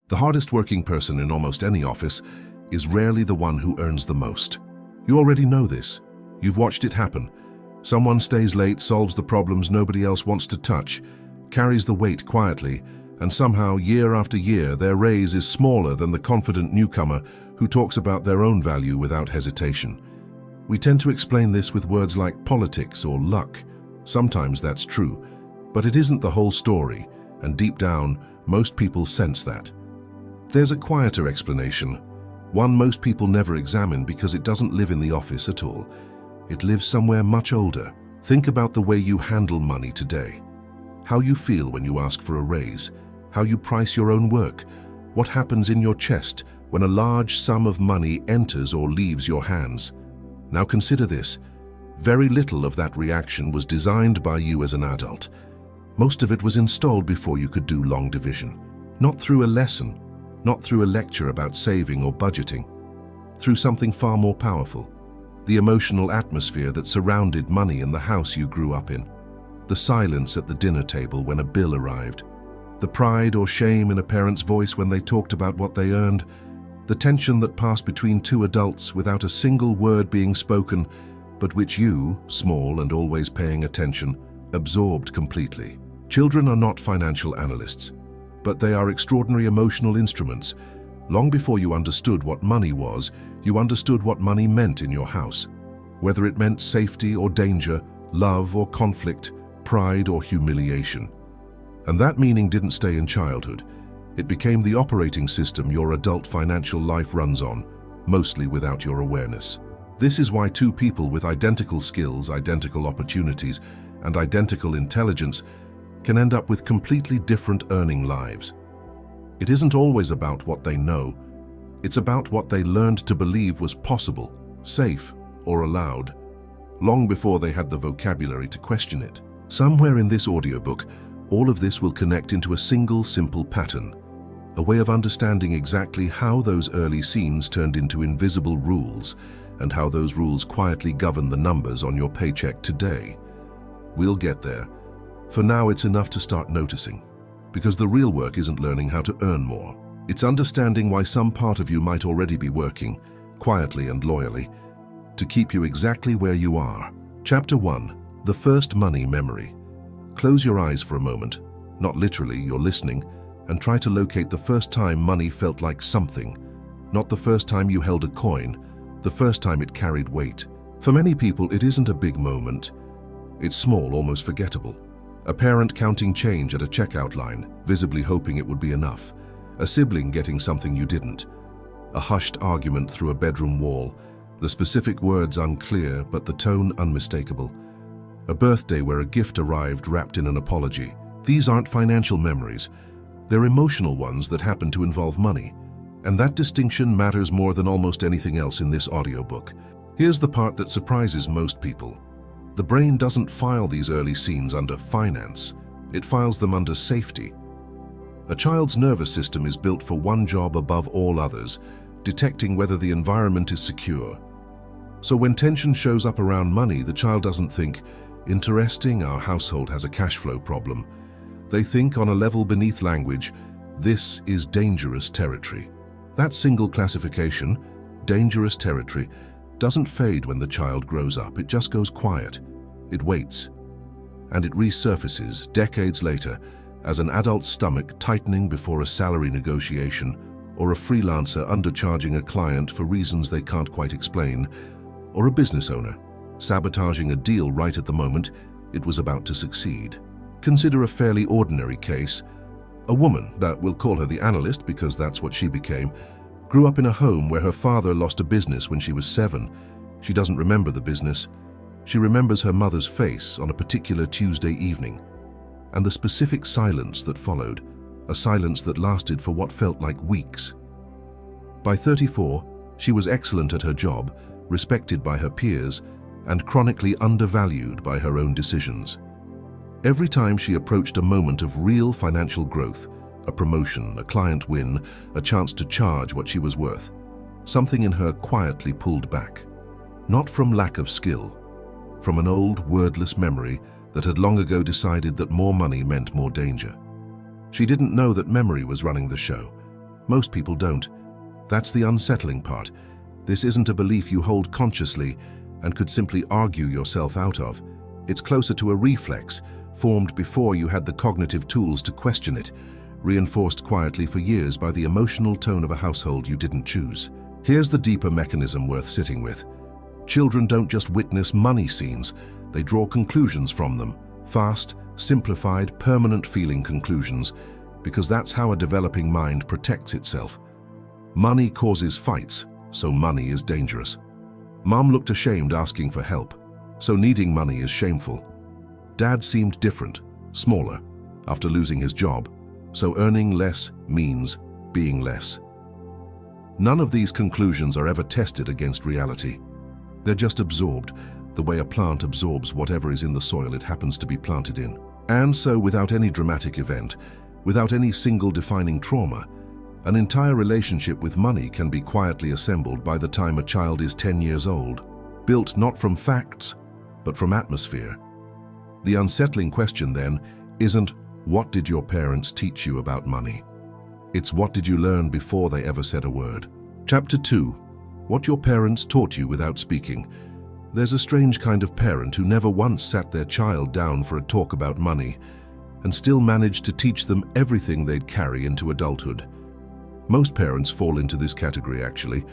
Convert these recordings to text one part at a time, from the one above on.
The hardest working person in almost any office is rarely the one who earns the most. You already know this. You've watched it happen. Someone stays late, solves the problems nobody else wants to touch, carries the weight quietly, and somehow, year after year, their raise is smaller than the confident newcomer who talks about their own value without hesitation. We tend to explain this with words like politics or luck. Sometimes that's true, but it isn't the whole story, and deep down, most people sense that. There's a quieter explanation, one most people never examine because it doesn't live in the office at all. It lives somewhere much older. Think about the way you handle money today. How you feel when you ask for a raise, how you price your own work, what happens in your chest when a large sum of money enters or leaves your hands. Now consider this. Very little of that reaction was designed by you as an adult. Most of it was installed before you could do long division. Not through a lesson, not through a lecture about saving or budgeting, through something far more powerful. The emotional atmosphere that surrounded money in the house you grew up in. The silence at the dinner table when a bill arrived. The pride or shame in a parent's voice when they talked about what they earned. The tension that passed between two adults without a single word being spoken, but which you, small and always paying attention, absorbed completely. Children are not financial analysts, but they are extraordinary emotional instruments. Long before you understood what money was, you understood what money meant in your house. Whether it meant safety or danger, love or conflict, pride or humiliation. And that meaning didn't stay in childhood. It became the operating system your adult financial life runs on, mostly without your awareness. This is why two people with identical skills, identical opportunities, and identical intelligence can end up with completely different earning lives. It isn't always about what they know. It's about what they learned to believe was possible, safe, or allowed, long before they had the vocabulary to question it. Somewhere in this audiobook, all of this will connect into a single simple pattern, a way of understanding exactly how those early scenes turned into invisible rules and how those rules quietly govern the numbers on your paycheck today. We'll get there. For now, it's enough to start noticing, because the real work isn't learning how to earn more. It's understanding why some part of you might already be working, quietly and loyally, to keep you exactly where you are. Chapter 1. The First Money Memory. Close your eyes for a moment, not literally, you're listening, and try to locate the first time money felt like something. Not the first time you held a coin, the first time it carried weight. For many people, it isn't a big moment. It's small, almost forgettable. A parent counting change at a checkout line, visibly hoping it would be enough. A sibling getting something you didn't. A hushed argument through a bedroom wall, the specific words unclear but the tone unmistakable. A birthday where a gift arrived wrapped in an apology. These aren't financial memories. They're emotional ones that happen to involve money. And that distinction matters more than almost anything else in this audiobook. Here's the part that surprises most people. The brain doesn't file these early scenes under finance. It files them under safety. A child's nervous system is built for one job above all others, detecting whether the environment is secure. So when tension shows up around money, the child doesn't think, "Interesting, our household has a cash flow problem." They think on a level beneath language, "This is dangerous territory." That single classification, dangerous territory, doesn't fade when the child grows up. It just goes quiet. It waits. And it resurfaces decades later as an adult's stomach tightening before a salary negotiation or a freelancer undercharging a client for reasons they can't quite explain, or a business owner sabotaging a deal right at the moment it was about to succeed. Consider a fairly ordinary case. A woman, that we'll call her the analyst because that's what she became, grew up in a home where her father lost a business when she was 7. She doesn't remember the business. She remembers her mother's face on a particular Tuesday evening, and the specific silence that followed, a silence that lasted for what felt like weeks. By 34, she was excellent at her job, respected by her peers, and chronically undervalued by her own decisions. Every time she approached a moment of real financial growth, a promotion, a client win, a chance to charge what she was worth, something in her quietly pulled back. Not from lack of skill, from an old, wordless memory that had long ago decided that more money meant more danger. She didn't know that memory was running the show. Most people don't. That's the unsettling part. This isn't a belief you hold consciously and could simply argue yourself out of. It's closer to a reflex, formed before you had the cognitive tools to question it, reinforced quietly for years by the emotional tone of a household you didn't choose. Here's the deeper mechanism worth sitting with. Children don't just witness money scenes, they draw conclusions from them. Fast, simplified, permanent feeling conclusions, because that's how a developing mind protects itself. Money causes fights, so money is dangerous. Mom looked ashamed asking for help, so needing money is shameful. Dad seemed different, smaller, after losing his job, so earning less means being less. None of these conclusions are ever tested against reality. They're just absorbed, the way a plant absorbs whatever is in the soil it happens to be planted in. And so, without any dramatic event, without any single defining trauma, an entire relationship with money can be quietly assembled by the time a child is 10 years old, built not from facts, but from atmosphere. The unsettling question then isn't, what did your parents teach you about money? It's, what did you learn before they ever said a word? Chapter 2. What your parents taught you without speaking. There's a strange kind of parent who never once sat their child down for a talk about money, and still managed to teach them everything they'd carry into adulthood. Most parents fall into this category actually,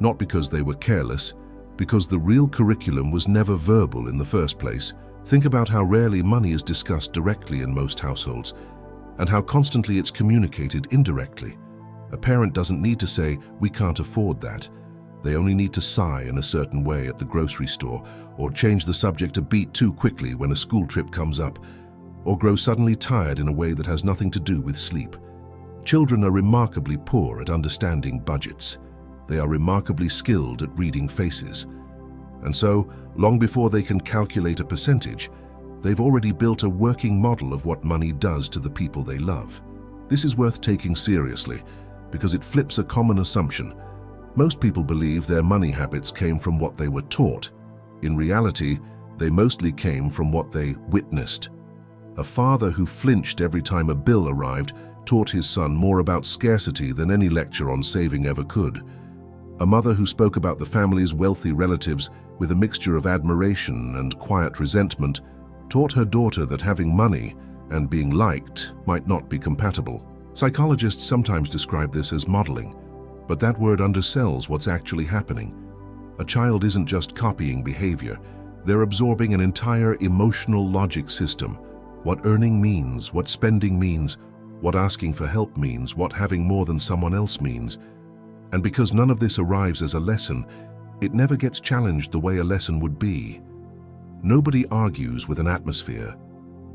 not because they were careless, because the real curriculum was never verbal in the first place. Think about how rarely money is discussed directly in most households, and how constantly it's communicated indirectly. A parent doesn't need to say, "We can't afford that." They only need to sigh in a certain way at the grocery store, or change the subject a beat too quickly when a school trip comes up, or grow suddenly tired in a way that has nothing to do with sleep. Children are remarkably poor at understanding budgets. They are remarkably skilled at reading faces. And so, long before they can calculate a percentage, they've already built a working model of what money does to the people they love. This is worth taking seriously, because it flips a common assumption. Most people believe their money habits came from what they were taught. In reality, they mostly came from what they witnessed. A father who flinched every time a bill arrived taught his son more about scarcity than any lecture on saving ever could. A mother who spoke about the family's wealthy relatives with a mixture of admiration and quiet resentment taught her daughter that having money and being liked might not be compatible. Psychologists sometimes describe this as modeling, but that word undersells what's actually happening. A child isn't just copying behavior, they're absorbing an entire emotional logic system. What earning means, what spending means, what asking for help means, what having more than someone else means. And because none of this arrives as a lesson, it never gets challenged the way a lesson would be. Nobody argues with an atmosphere.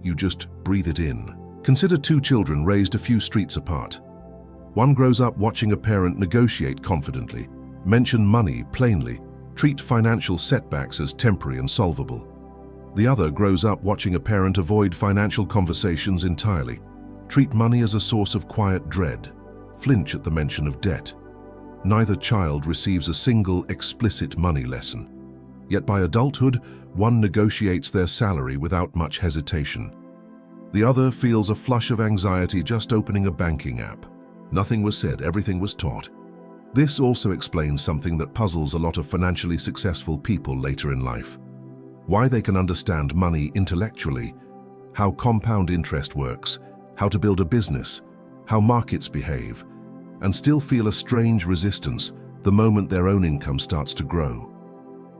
You just breathe it in. Consider two children raised a few streets apart. One grows up watching a parent negotiate confidently, mention money plainly, treat financial setbacks as temporary and solvable. The other grows up watching a parent avoid financial conversations entirely, treat money as a source of quiet dread, flinch at the mention of debt. Neither child receives a single explicit money lesson. Yet by adulthood, one negotiates their salary without much hesitation. The other feels a flush of anxiety just opening a banking app. Nothing was said, everything was taught. This also explains something that puzzles a lot of financially successful people later in life. Why they can understand money intellectually, how compound interest works, how to build a business, how markets behave, and still feel a strange resistance the moment their own income starts to grow.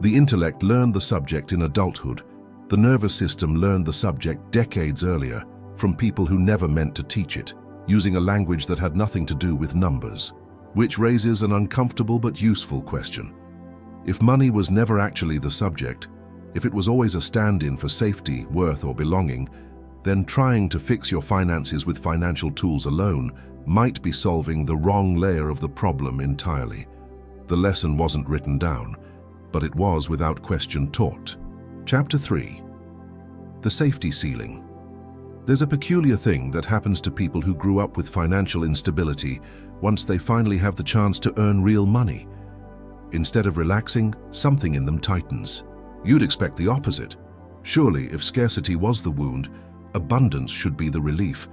The intellect learned the subject in adulthood. The nervous system learned the subject decades earlier from people who never meant to teach it, using a language that had nothing to do with numbers, which raises an uncomfortable but useful question. If money was never actually the subject, if it was always a stand-in for safety, worth, or belonging, then trying to fix your finances with financial tools alone might be solving the wrong layer of the problem entirely. The lesson wasn't written down, but it was without question taught. Chapter 3. The safety ceiling. There's a peculiar thing that happens to people who grew up with financial instability once they finally have the chance to earn real money. Instead of relaxing, something in them tightens. You'd expect the opposite. Surely, if scarcity was the wound, abundance should be the relief.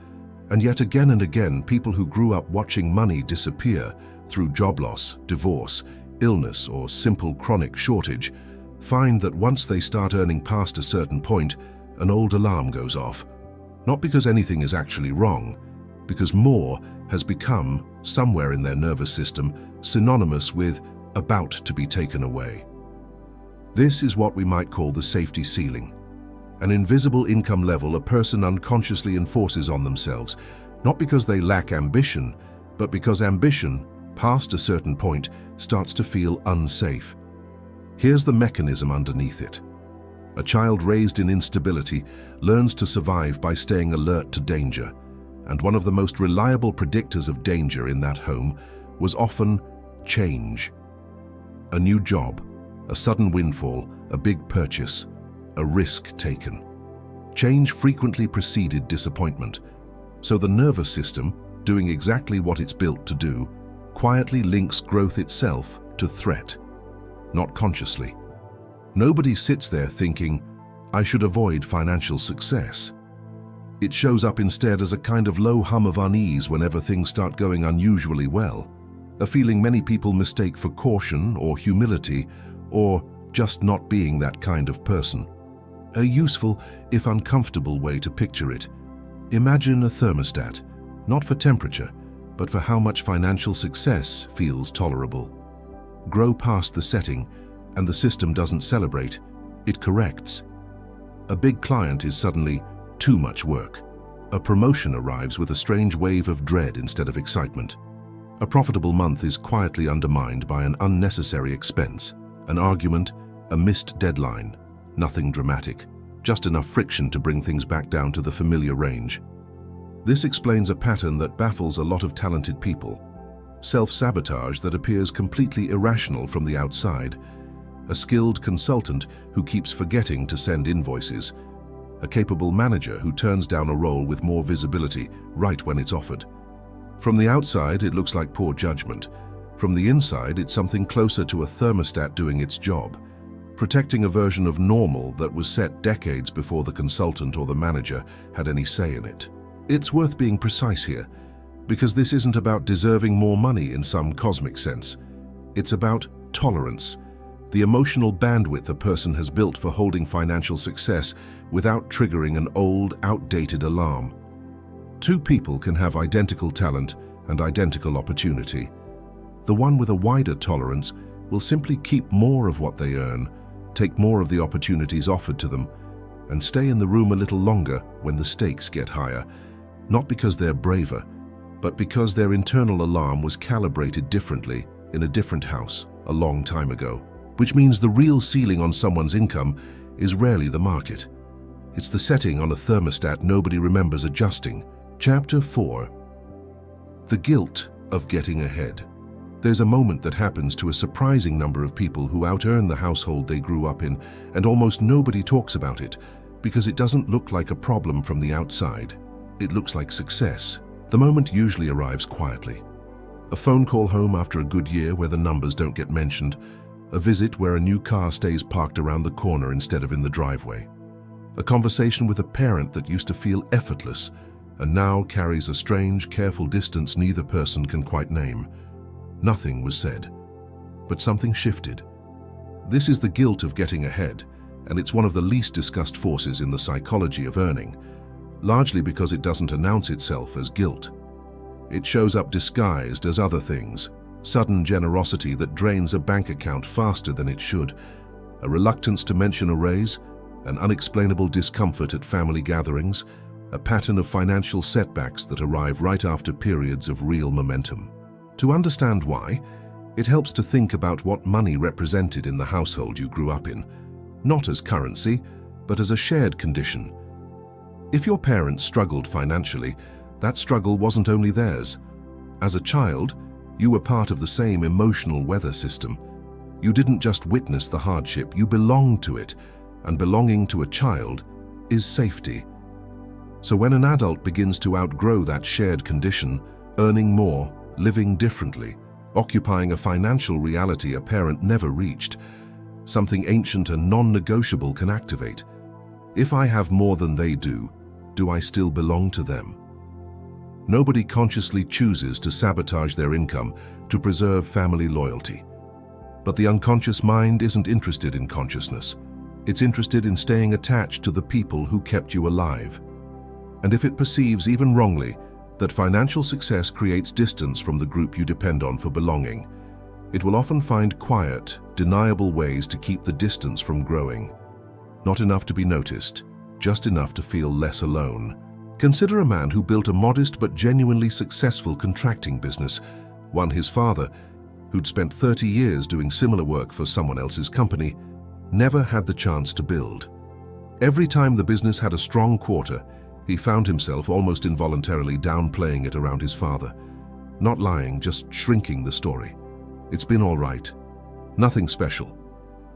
And yet again and again, people who grew up watching money disappear through job loss, divorce, illness, or simple chronic shortage find that once they start earning past a certain point, an old alarm goes off. Not because anything is actually wrong, because more has become, somewhere in their nervous system, synonymous with about to be taken away. This is what we might call the safety ceiling, an invisible income level a person unconsciously enforces on themselves, not because they lack ambition, but because ambition, past a certain point, starts to feel unsafe. Here's the mechanism underneath it. A child raised in instability learns to survive by staying alert to danger, and one of the most reliable predictors of danger in that home was often change. A new job, a sudden windfall, a big purchase, a risk taken. Change frequently preceded disappointment, so the nervous system, doing exactly what it's built to do, quietly links growth itself to threat, not consciously. Nobody sits there thinking, I should avoid financial success. It shows up instead as a kind of low hum of unease whenever things start going unusually well, a feeling many people mistake for caution or humility or just not being that kind of person. A useful, if uncomfortable way to picture it. Imagine a thermostat, not for temperature, but for how much financial success feels tolerable. Grow past the setting, and the system doesn't celebrate, it corrects. A big client is suddenly too much work. A promotion arrives with a strange wave of dread instead of excitement. A profitable month is quietly undermined by an unnecessary expense, an argument, a missed deadline. Nothing dramatic, just enough friction to bring things back down to the familiar range. This explains a pattern that baffles a lot of talented people. Self-sabotage that appears completely irrational from the outside. A skilled consultant who keeps forgetting to send invoices. A capable manager who turns down a role with more visibility right when it's offered. From the outside, it looks like poor judgment. From the inside, it's something closer to a thermostat doing its job, protecting a version of normal that was set decades before the consultant or the manager had any say in it. It's worth being precise here, because this isn't about deserving more money in some cosmic sense. It's about tolerance, the emotional bandwidth a person has built for holding financial success without triggering an old, outdated alarm. Two people can have identical talent and identical opportunity. The one with a wider tolerance will simply keep more of what they earn, take more of the opportunities offered to them, and stay in the room a little longer when the stakes get higher, not because they're braver, but because their internal alarm was calibrated differently in a different house a long time ago. Which means the real ceiling on someone's income is rarely the market. It's the setting on a thermostat nobody remembers adjusting. Chapter 4. The guilt of getting ahead. There's a moment that happens to a surprising number of people who out-earn the household they grew up in, and almost nobody talks about it because it doesn't look like a problem from the outside. It looks like success. The moment usually arrives quietly. A phone call home after a good year where the numbers don't get mentioned. A visit where a new car stays parked around the corner instead of in the driveway. A conversation with a parent that used to feel effortless and now carries a strange, careful distance neither person can quite name. Nothing was said, but something shifted. This is the guilt of getting ahead, and it's one of the least discussed forces in the psychology of earning, largely because it doesn't announce itself as guilt. It shows up disguised as other things. Sudden generosity that drains a bank account faster than it should, a reluctance to mention a raise, an unexplainable discomfort at family gatherings, a pattern of financial setbacks that arrive right after periods of real momentum. To understand why, it helps to think about what money represented in the household you grew up in, not as currency, but as a shared condition. If your parents struggled financially, that struggle wasn't only theirs. As a child, you were part of the same emotional weather system. You didn't just witness the hardship, you belonged to it, and belonging to a child is safety. So when an adult begins to outgrow that shared condition, earning more, living differently, occupying a financial reality a parent never reached, something ancient and non-negotiable can activate. If I have more than they do I still belong to them? Nobody consciously chooses to sabotage their income to preserve family loyalty. But the unconscious mind isn't interested in consciousness. It's interested in staying attached to the people who kept you alive. And if it perceives, even wrongly, that financial success creates distance from the group you depend on for belonging, it will often find quiet, deniable ways to keep the distance from growing. Not enough to be noticed, just enough to feel less alone. Consider a man who built a modest but genuinely successful contracting business, one his father, who'd spent 30 years doing similar work for someone else's company, never had the chance to build. Every time the business had a strong quarter, he found himself almost involuntarily downplaying it around his father. Not lying, just shrinking the story. It's been all right. Nothing special.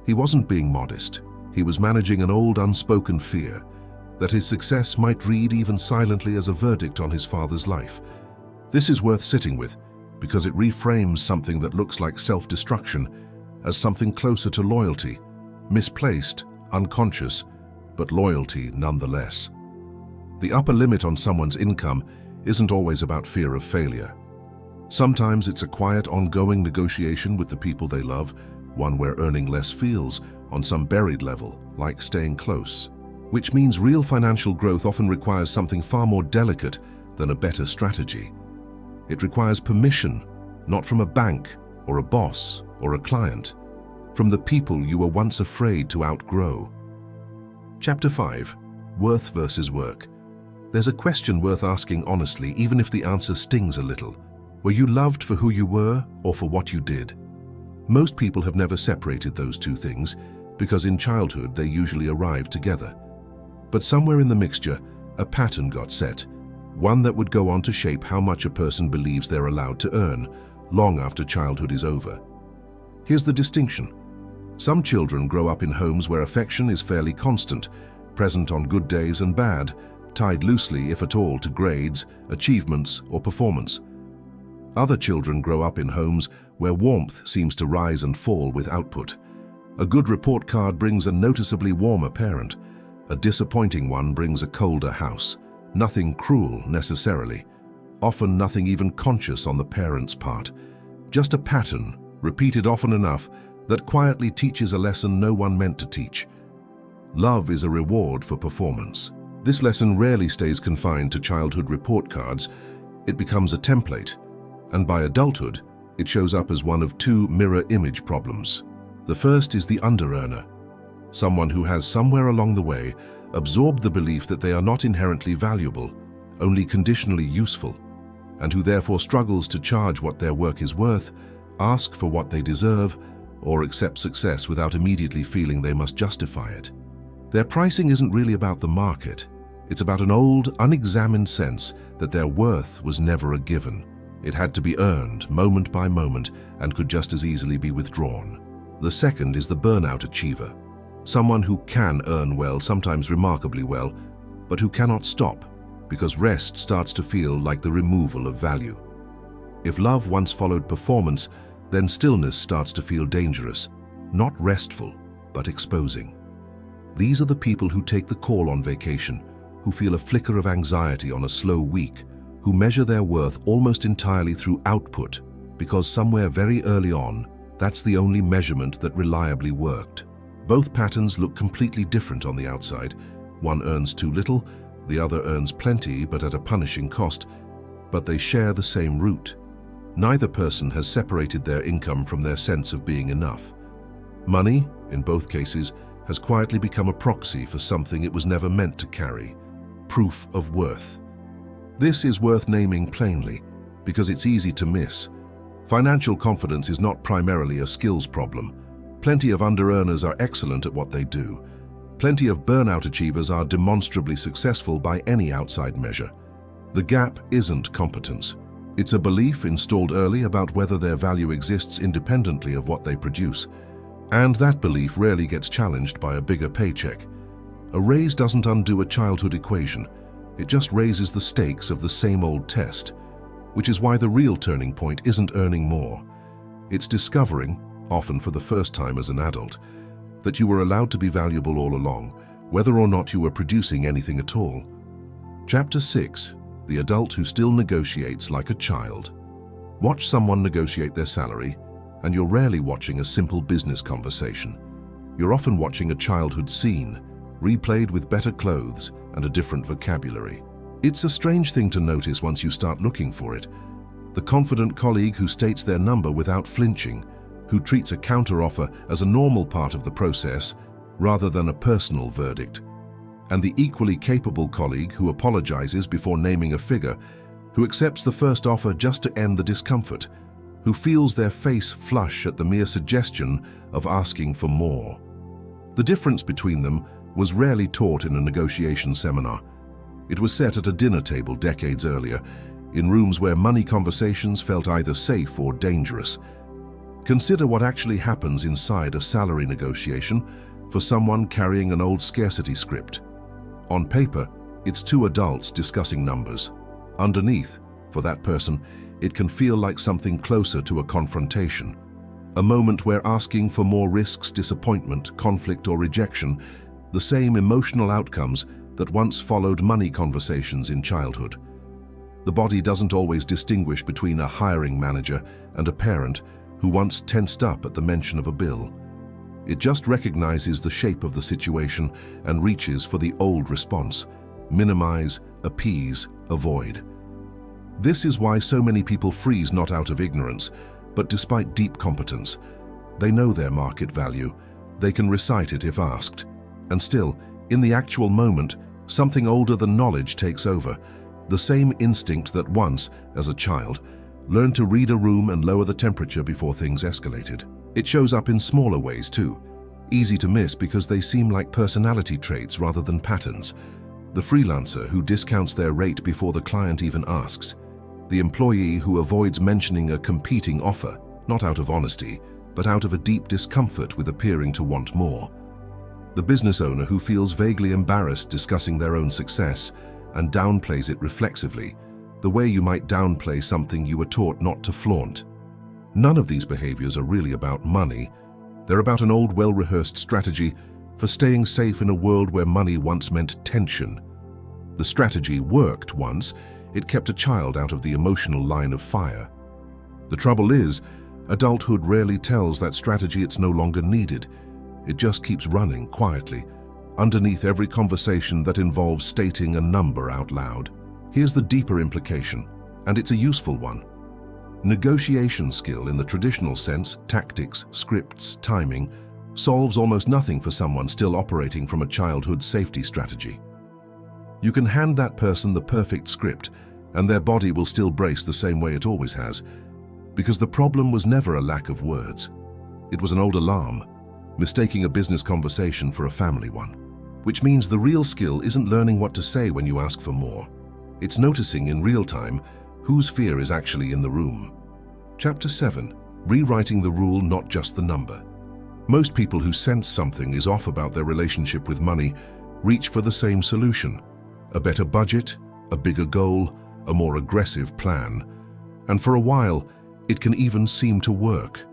He wasn't being modest. He was managing an old unspoken fear that his success might read even silently as a verdict on his father's life. This is worth sitting with, because it reframes something that looks like self-destruction as something closer to loyalty, misplaced, unconscious, but loyalty nonetheless. The upper limit on someone's income isn't always about fear of failure. Sometimes it's a quiet, ongoing negotiation with the people they love, one where earning less feels, on some buried level, like staying close. Which means real financial growth often requires something far more delicate than a better strategy. It requires permission, not from a bank or a boss or a client, from the people you were once afraid to outgrow. Chapter 5. Worth versus work. There's a question worth asking honestly, even if the answer stings a little. Were you loved for who you were or for what you did? Most people have never separated those two things because in childhood they usually arrived together. But somewhere in the mixture, a pattern got set, one that would go on to shape how much a person believes they're allowed to earn, long after childhood is over. Here's the distinction. Some children grow up in homes where affection is fairly constant, present on good days and bad, tied loosely, if at all, to grades, achievements, or performance. Other children grow up in homes where warmth seems to rise and fall with output. A good report card brings a noticeably warmer parent. A disappointing one brings a colder house. Nothing cruel, necessarily. Often nothing even conscious on the parent's part. Just a pattern, repeated often enough, that quietly teaches a lesson no one meant to teach. Love is a reward for performance. This lesson rarely stays confined to childhood report cards. It becomes a template, and by adulthood, it shows up as one of two mirror image problems. The first is the under-earner, someone who has somewhere along the way absorbed the belief that they are not inherently valuable, only conditionally useful, and who therefore struggles to charge what their work is worth, ask for what they deserve, or accept success without immediately feeling they must justify it. Their pricing isn't really about the market. It's about an old, unexamined sense that their worth was never a given. It had to be earned, moment by moment, and could just as easily be withdrawn. The second is the burnout achiever, someone who can earn well, sometimes remarkably well, but who cannot stop, because rest starts to feel like the removal of value. If love once followed performance, then stillness starts to feel dangerous, not restful, but exposing. These are the people who take the call on vacation, who feel a flicker of anxiety on a slow week, who measure their worth almost entirely through output, because somewhere very early on, that's the only measurement that reliably worked. Both patterns look completely different on the outside. One earns too little, the other earns plenty but at a punishing cost, but they share the same root. Neither person has separated their income from their sense of being enough. Money, in both cases, has quietly become a proxy for something it was never meant to carry: proof of worth. This is worth naming plainly, because it's easy to miss. Financial confidence is not primarily a skills problem. Plenty of under-earners are excellent at what they do. Plenty of burnout achievers are demonstrably successful by any outside measure. The gap isn't competence. It's a belief installed early about whether their value exists independently of what they produce. And that belief rarely gets challenged by a bigger paycheck. A raise doesn't undo a childhood equation. It just raises the stakes of the same old test, which is why the real turning point isn't earning more. It's discovering, often for the first time as an adult, that you were allowed to be valuable all along, whether or not you were producing anything at all. Chapter 6. the adult who still negotiates like a child. Watch someone negotiate their salary, and you're rarely watching a simple business conversation. You're often watching a childhood scene, replayed with better clothes and a different vocabulary. It's a strange thing to notice once you start looking for it. The confident colleague who states their number without flinching, who treats a counteroffer as a normal part of the process rather than a personal verdict. And the equally capable colleague who apologizes before naming a figure, who accepts the first offer just to end the discomfort, who feels their face flush at the mere suggestion of asking for more. The difference between them was rarely taught in a negotiation seminar. It was set at a dinner table decades earlier, in rooms where money conversations felt either safe or dangerous. Consider what actually happens inside a salary negotiation for someone carrying an old scarcity script. On paper, it's two adults discussing numbers. Underneath, for that person, it can feel like something closer to a confrontation. A moment where asking for more risks disappointment, conflict, or rejection, the same emotional outcomes that once followed money conversations in childhood. The body doesn't always distinguish between a hiring manager and a parent who once tensed up at the mention of a bill. It just recognizes the shape of the situation and reaches for the old response: minimize, appease, avoid. This is why so many people freeze not out of ignorance, but despite deep competence. They know their market value, they can recite it if asked, and still, in the actual moment, something older than knowledge takes over, the same instinct that once, as a child, learned to read a room and lower the temperature before things escalated. It shows up in smaller ways too, easy to miss because they seem like personality traits rather than patterns. The freelancer who discounts their rate before the client even asks. The employee who avoids mentioning a competing offer, not out of honesty, but out of a deep discomfort with appearing to want more. The business owner who feels vaguely embarrassed discussing their own success and downplays it reflexively, the way you might downplay something you were taught not to flaunt. None of these behaviors are really about money. They're about an old, well-rehearsed strategy for staying safe in a world where money once meant tension. The strategy worked once. It kept a child out of the emotional line of fire. The trouble is, adulthood rarely tells that strategy it's no longer needed. It just keeps running quietly, underneath every conversation that involves stating a number out loud. Here's the deeper implication, and it's a useful one. Negotiation skill in the traditional sense, tactics, scripts, timing, solves almost nothing for someone still operating from a childhood safety strategy. You can hand that person the perfect script, and their body will still brace the same way it always has, because the problem was never a lack of words. It was an old alarm, mistaking a business conversation for a family one. Which means the real skill isn't learning what to say when you ask for more. It's noticing in real time whose fear is actually in the room. Chapter 7. Rewriting the rule, not just the number. Most people who sense something is off about their relationship with money reach for the same solution: a better budget, a bigger goal, a more aggressive plan. And for a while, it can even seem to work.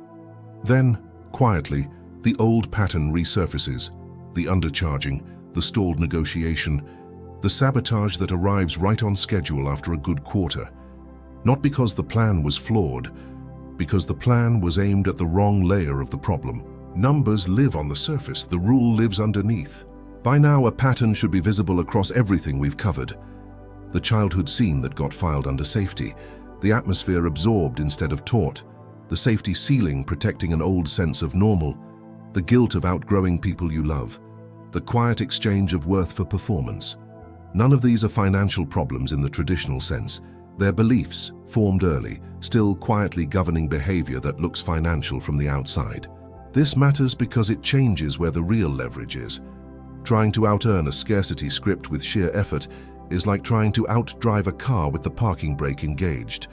Then, quietly, the old pattern resurfaces: the undercharging, the stalled negotiation, the sabotage that arrives right on schedule after a good quarter. Not because the plan was flawed, because the plan was aimed at the wrong layer of the problem. Numbers live on the surface, the rule lives underneath. By now, a pattern should be visible across everything we've covered. The childhood scene that got filed under safety, the atmosphere absorbed instead of taught, the safety ceiling protecting an old sense of normal, the guilt of outgrowing people you love, the quiet exchange of worth for performance. None of these are financial problems in the traditional sense. They're beliefs, formed early, still quietly governing behavior that looks financial from the outside. This matters because it changes where the real leverage is. Trying to out-earn a scarcity script with sheer effort is like trying to outdrive a car with the parking brake engaged.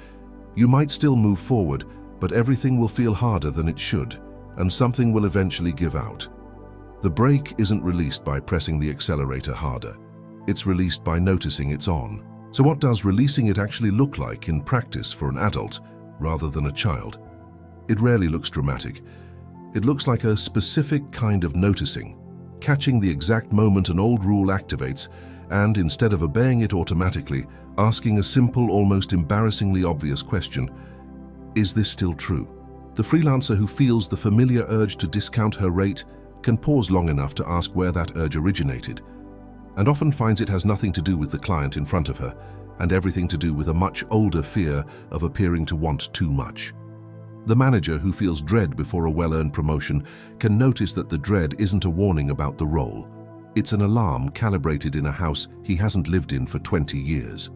You might still move forward, but everything will feel harder than it should, and something will eventually give out. The brake isn't released by pressing the accelerator harder. It's released by noticing it's on. So what does releasing it actually look like in practice for an adult rather than a child? It rarely looks dramatic. It looks like a specific kind of noticing, catching the exact moment an old rule activates and, instead of obeying it automatically, asking a simple, almost embarrassingly obvious question: is this still true? The freelancer who feels the familiar urge to discount her rate can pause long enough to ask where that urge originated, and often finds it has nothing to do with the client in front of her, and everything to do with a much older fear of appearing to want too much. The manager who feels dread before a well-earned promotion can notice that the dread isn't a warning about the role. It's an alarm calibrated in a house he hasn't lived in for 20 years.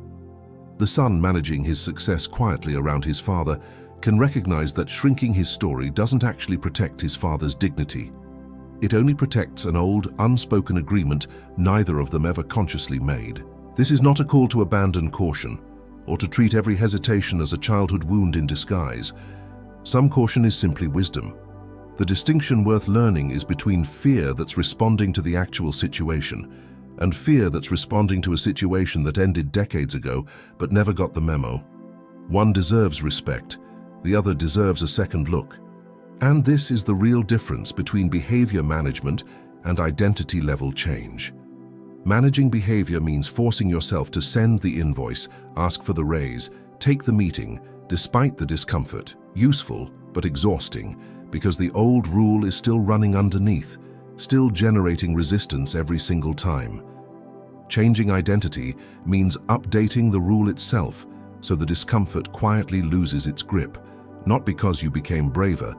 The son managing his success quietly around his father can recognize that shrinking his story doesn't actually protect his father's dignity. It only protects an old, unspoken agreement neither of them ever consciously made. This is not a call to abandon caution, or to treat every hesitation as a childhood wound in disguise. Some caution is simply wisdom. The distinction worth learning is between fear that's responding to the actual situation, and fear that's responding to a situation that ended decades ago but never got the memo. One deserves respect, the other deserves a second look. And this is the real difference between behavior management and identity level change. Managing behavior means forcing yourself to send the invoice, ask for the raise, take the meeting, despite the discomfort, useful but exhausting, because the old rule is still running underneath, still generating resistance every single time. Changing identity means updating the rule itself so the discomfort quietly loses its grip, not because you became braver,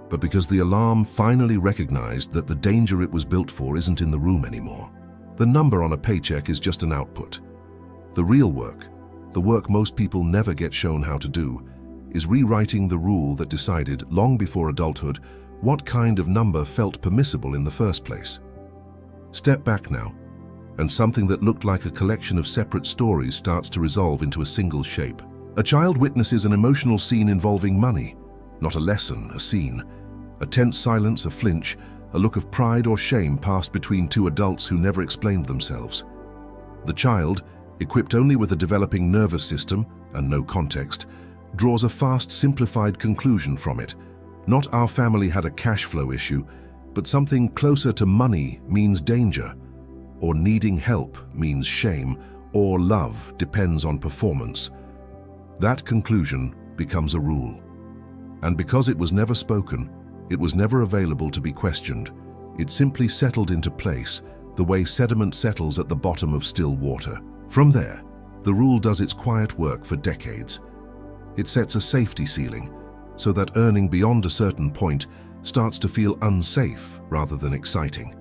but because the alarm finally recognized that the danger it was built for isn't in the room anymore. The number on a paycheck is just an output. The real work, the work most people never get shown how to do, is rewriting the rule that decided, long before adulthood, what kind of number felt permissible in the first place. Step back now, and something that looked like a collection of separate stories starts to resolve into a single shape. A child witnesses an emotional scene involving money, not a lesson, a scene. A tense silence, a flinch, a look of pride or shame passed between two adults who never explained themselves. The child, equipped only with a developing nervous system and no context, draws a fast, simplified conclusion from it. Not our family had a cash flow issue, but something closer to money means danger, or needing help means shame, or love depends on performance. That conclusion becomes a rule. And because it was never spoken, it was never available to be questioned. It simply settled into place, the way sediment settles at the bottom of still water. From there, the rule does its quiet work for decades. It sets a safety ceiling, so that earning beyond a certain point starts to feel unsafe rather than exciting.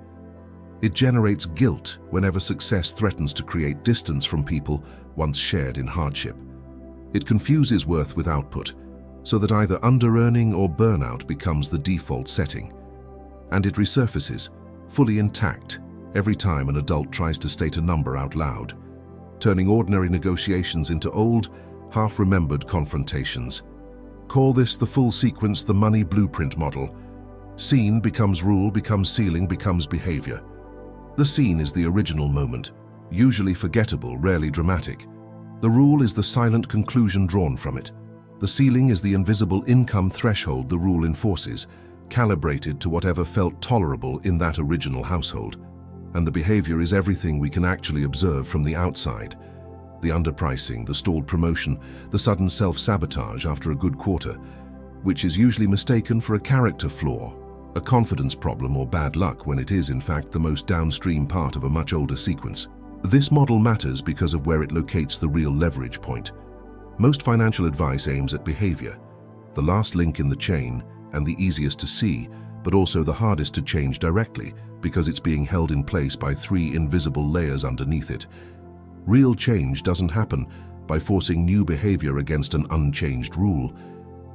It generates guilt whenever success threatens to create distance from people once shared in hardship. It confuses worth with output, so that either under-earning or burnout becomes the default setting. And it resurfaces, fully intact, every time an adult tries to state a number out loud, turning ordinary negotiations into old, half-remembered confrontations. Call this the full sequence, the money blueprint model. Scene becomes rule, becomes ceiling, becomes behavior. The scene is the original moment, usually forgettable, rarely dramatic. The rule is the silent conclusion drawn from it. The ceiling is the invisible income threshold the rule enforces, calibrated to whatever felt tolerable in that original household. And the behavior is everything we can actually observe from the outside. The underpricing, the stalled promotion, the sudden self-sabotage after a good quarter, which is usually mistaken for a character flaw, a confidence problem or bad luck when it is in fact the most downstream part of a much older sequence. This model matters because of where it locates the real leverage point. Most financial advice aims at behavior, the last link in the chain and the easiest to see, but also the hardest to change directly because it's being held in place by three invisible layers underneath it. Real change doesn't happen by forcing new behavior against an unchanged rule.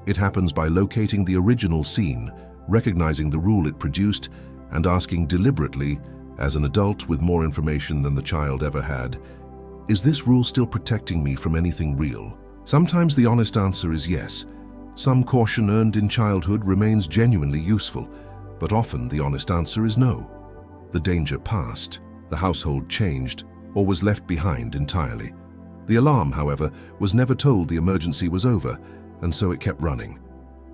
It happens by locating the original scene, recognizing the rule it produced, and asking deliberately, as an adult with more information than the child ever had, is this rule still protecting me from anything real? Sometimes the honest answer is yes. Some caution earned in childhood remains genuinely useful, but often the honest answer is no. The danger passed, the household changed, or was left behind entirely. The alarm, however, was never told the emergency was over, and so it kept running,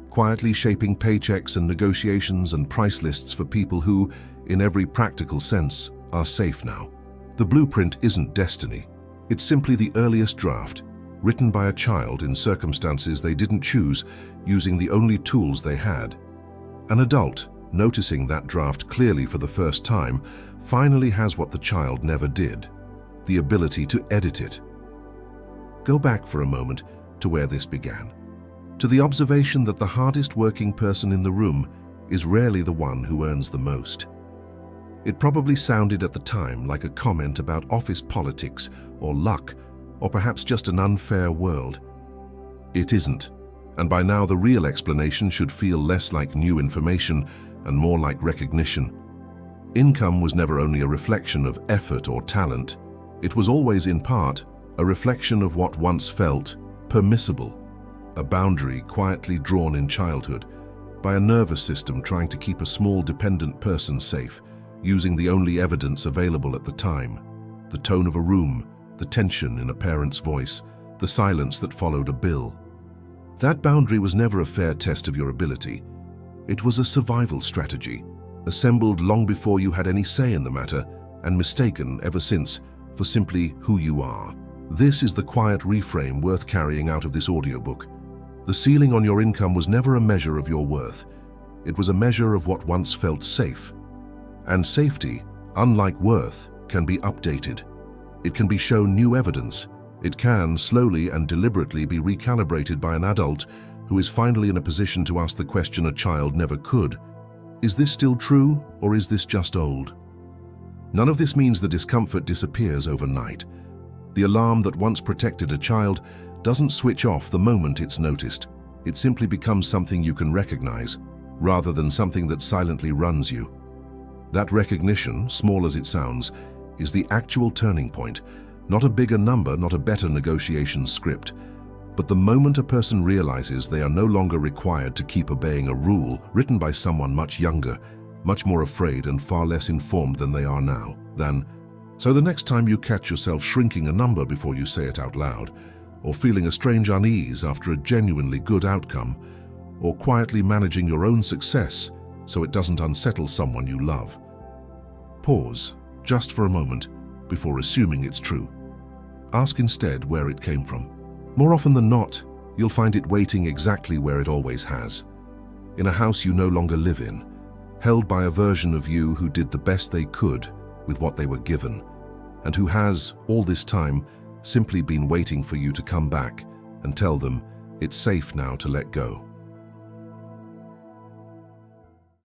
quietly shaping paychecks and negotiations and price lists for people who, in every practical sense, are safe now. The blueprint isn't destiny. It's simply the earliest draft, written by a child in circumstances they didn't choose, using the only tools they had. An adult, noticing that draft clearly for the first time, finally has what the child never did: the ability to edit it. Go back for a moment to where this began, to the observation that the hardest working person in the room is rarely the one who earns the most. It probably sounded at the time like a comment about office politics or luck, or perhaps just an unfair world. It isn't, and by now the real explanation should feel less like new information and more like recognition. Income was never only a reflection of effort or talent. It was always, in part, a reflection of what once felt permissible, a boundary quietly drawn in childhood by a nervous system trying to keep a small dependent person safe, using the only evidence available at the time: the tone of a room, the tension in a parent's voice, the silence that followed a bill. That boundary was never a fair test of your ability. It was a survival strategy, assembled long before you had any say in the matter, and mistaken ever since for simply who you are. This is the quiet reframe worth carrying out of this audiobook. The ceiling on your income was never a measure of your worth. It was a measure of what once felt safe. And safety, unlike worth, can be updated. It can be shown new evidence. It can, slowly and deliberately, be recalibrated by an adult who is finally in a position to ask the question a child never could: is this still true, or is this just old? None of this means the discomfort disappears overnight. The alarm that once protected a child doesn't switch off the moment it's noticed. It simply becomes something you can recognize, rather than something that silently runs you. That recognition, small as it sounds, is the actual turning point, not a bigger number, not a better negotiation script, but the moment a person realizes they are no longer required to keep obeying a rule written by someone much younger, much more afraid and far less informed than they are now. So the next time you catch yourself shrinking a number before you say it out loud, or feeling a strange unease after a genuinely good outcome, or quietly managing your own success so it doesn't unsettle someone you love, pause just for a moment before assuming it's true. Ask instead where it came from. More often than not, you'll find it waiting exactly where it always has. In a house you no longer live in, held by a version of you who did the best they could with what they were given, and who has, all this time, simply been waiting for you to come back and tell them it's safe now to let go.